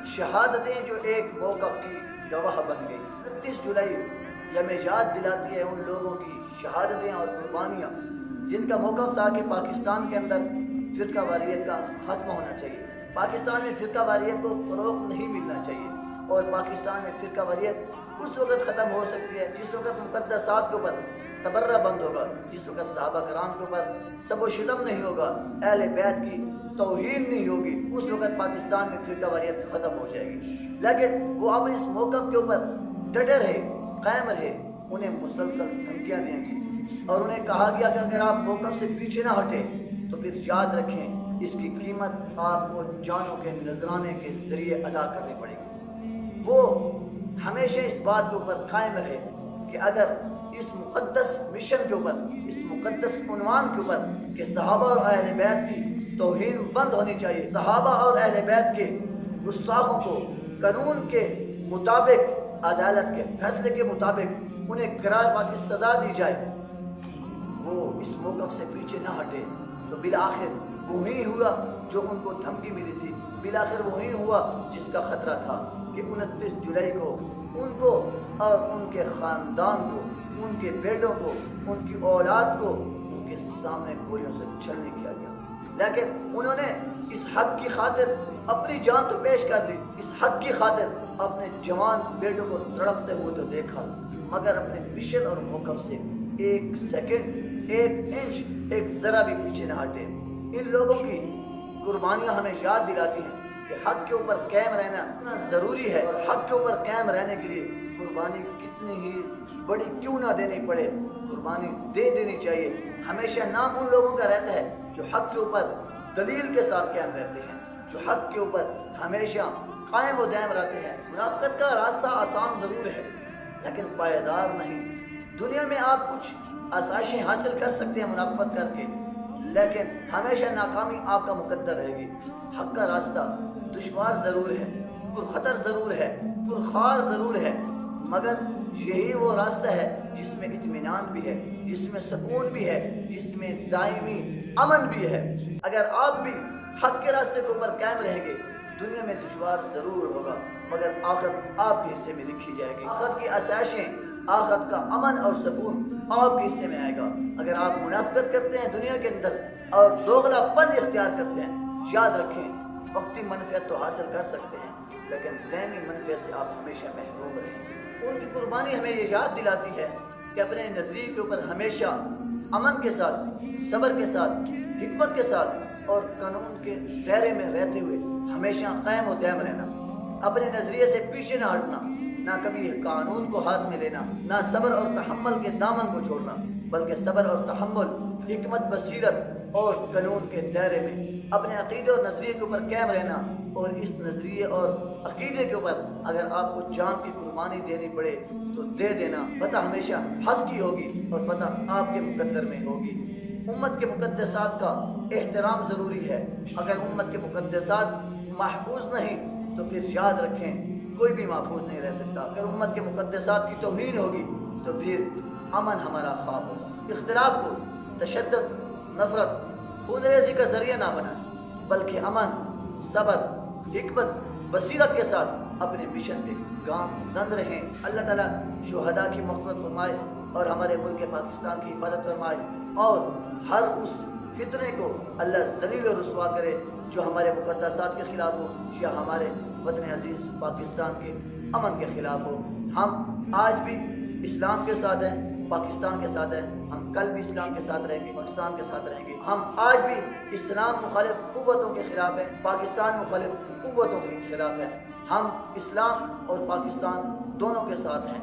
شہادتیں جو ایک موقف کی گواہ بن گئی. 29 جولائی یہ ہمیں یاد دلاتی ہے ان لوگوں کی شہادتیں اور قربانیاں جن کا موقف تھا کہ پاکستان کے اندر فرقہ واریت کا خاتمہ ہونا چاہیے. پاکستان میں فرقہ واریت کو فروغ نہیں ملنا چاہیے. اور پاکستان میں فرقہ واریت اس وقت ختم ہو سکتی ہے جس وقت مقدسات کے اوپر تبرہ بند ہوگا، جس وقت صحابہ کرام کے اوپر سب و شتم نہیں ہوگا، اہل بیت کی توہین نہیں ہوگی، اس وقت پاکستان میں فرقہ واریت ختم ہو جائے گی. لیکن وہ اپنے اس موقف کے اوپر ڈٹے رہے، قائم رہے. انہیں مسلسل دھمکیاں دی گئی اور انہیں کہا گیا کہ اگر آپ موقف سے پیچھے نہ ہٹے تو پھر یاد رکھیں اس کی قیمت آپ کو جانوں کے نذرانے کے ذریعے ادا کرنی پڑے گی. وہ ہمیشہ اس بات کے اوپر قائم رہے کہ اگر اس مقدس مشن کے اوپر، اس مقدس عنوان کے اوپر کہ صحابہ اور اہل بیت کی توہین بند ہونی چاہیے، صحابہ اور اہل بیت کے گستاخوں کو قانون کے مطابق، عدالت کے فیصلے کے مطابق انہیں قرار پا کے سزا دی جائے، وہ اس موقف سے پیچھے نہ ہٹے تو بالآخر وہی ہوا جو ان کو دھمکی ملی تھی. بالآخر وہی ہوا جس کا خطرہ تھا کہ 29 جولائی کو ان کو اور ان کے خاندان کو، ان کے بیٹوں کو، ان کی اولاد کو ان کے سامنے گولیوں سے چھلنی کیا گیا. لیکن انہوں نے اس حق کی خاطر اپنی جان تو پیش کر دی، اس حق کی خاطر اپنے جوان بیٹوں کو تڑپتے ہوئے تو دیکھا، مگر اپنے مشن اور موقف سے ایک سیکنڈ، ایک انچ، ایک ذرا بھی پیچھے نہ ہٹے. ان لوگوں کی قربانیاں ہمیں یاد دلاتی ہیں کہ حق کے اوپر قائم رہنا اتنا ضروری ہے، اور حق کے اوپر قائم رہنے کے لیے قربانی کتنی ہی بڑی کیوں نہ دینی پڑے، قربانی دے دینی چاہیے. ہمیشہ نام ان لوگوں کا رہتا ہے جو حق کے اوپر دلیل کے ساتھ قائم رہتے ہیں، جو حق کے اوپر ہمیشہ قائم و دائم رہتے ہیں. منافقت کا راستہ آسان ضرور ہے لیکن پائیدار نہیں. دنیا میں آپ کچھ آسائشیں حاصل کر سکتے ہیں منافقت کر کے، لیکن ہمیشہ ناکامی آپ کا مقدر رہے گی. حق کا راستہ دشوار ضرور ہے، پرخطر ضرور ہے، پرخار ضرور ہے، مگر یہی وہ راستہ ہے جس میں اطمینان بھی ہے، جس میں سکون بھی ہے، جس میں دائمی امن بھی ہے. اگر آپ بھی حق کے راستے کے اوپر قائم رہیں گے، دنیا میں دشوار ضرور ہوگا مگر آخرت آپ کے حصے میں لکھی جائے گی. آخرت کی آسائشیں، آخرت کا امن اور سکون آپ کے حصے میں آئے گا. اگر آپ منافقت کرتے ہیں دنیا کے اندر اور دوغلا پن اختیار کرتے ہیں، یاد رکھیں وقتی منفعت تو حاصل کر سکتے ہیں لیکن دائمی منفعت سے آپ ہمیشہ محروم رہیں گے. ان کی قربانی ہمیں یہ یاد دلاتی ہے کہ اپنے نظریے کے اوپر ہمیشہ امن کے ساتھ، صبر کے ساتھ، حکمت کے ساتھ اور قانون کے دائرے میں رہتے ہوئے ہمیشہ قائم و دائم رہنا، اپنے نظریے سے پیچھے نہ ہٹنا، نہ کبھی قانون کو ہاتھ میں لینا، نہ صبر اور تحمل کے دامن کو چھوڑنا، بلکہ صبر اور تحمل، حکمت، بصیرت اور قانون کے دائرے میں اپنے عقیدے اور نظریے کے اوپر قائم رہنا. اور اس نظریے اور عقیدے کے اوپر اگر آپ کو جان کی قربانی دینی پڑے تو دے دینا. فتح ہمیشہ حق کی ہوگی اور فتح آپ کے مقدر میں ہوگی. امت کے مقدسات کا احترام ضروری ہے. اگر امت کے مقدسات محفوظ نہیں تو پھر یاد رکھیں کوئی بھی محفوظ نہیں رہ سکتا. اگر امت کے مقدسات کی توہین ہوگی تو پھر امن ہمارا خواب ہوگا. اختلاف کو تشدد، نفرت، خون ریزی کا ذریعہ نہ بنائیں بلکہ امن، صبر، حکمت، بصیرت کے ساتھ اپنے مشن پہ گامزن رہیں. اللہ تعالیٰ شہداء کی مغفرت فرمائے اور ہمارے ملک پاکستان کی حفاظت فرمائے اور ہر اس فتنے کو اللہ ذلیل و رسوا کرے جو ہمارے مقدسات کے خلاف ہو یا ہمارے وطن عزیز پاکستان کے امن کے خلاف ہو. ہم آج بھی اسلام کے ساتھ ہیں، پاکستان کے ساتھ ہیں، ہم کل بھی اسلام کے ساتھ رہیں گے، پاکستان کے ساتھ رہیں گے. ہم آج بھی اسلام مخالف قوتوں کے خلاف ہیں، پاکستان مخالف قوتوں کے خلاف ہیں. ہم اسلام اور پاکستان دونوں کے ساتھ ہیں.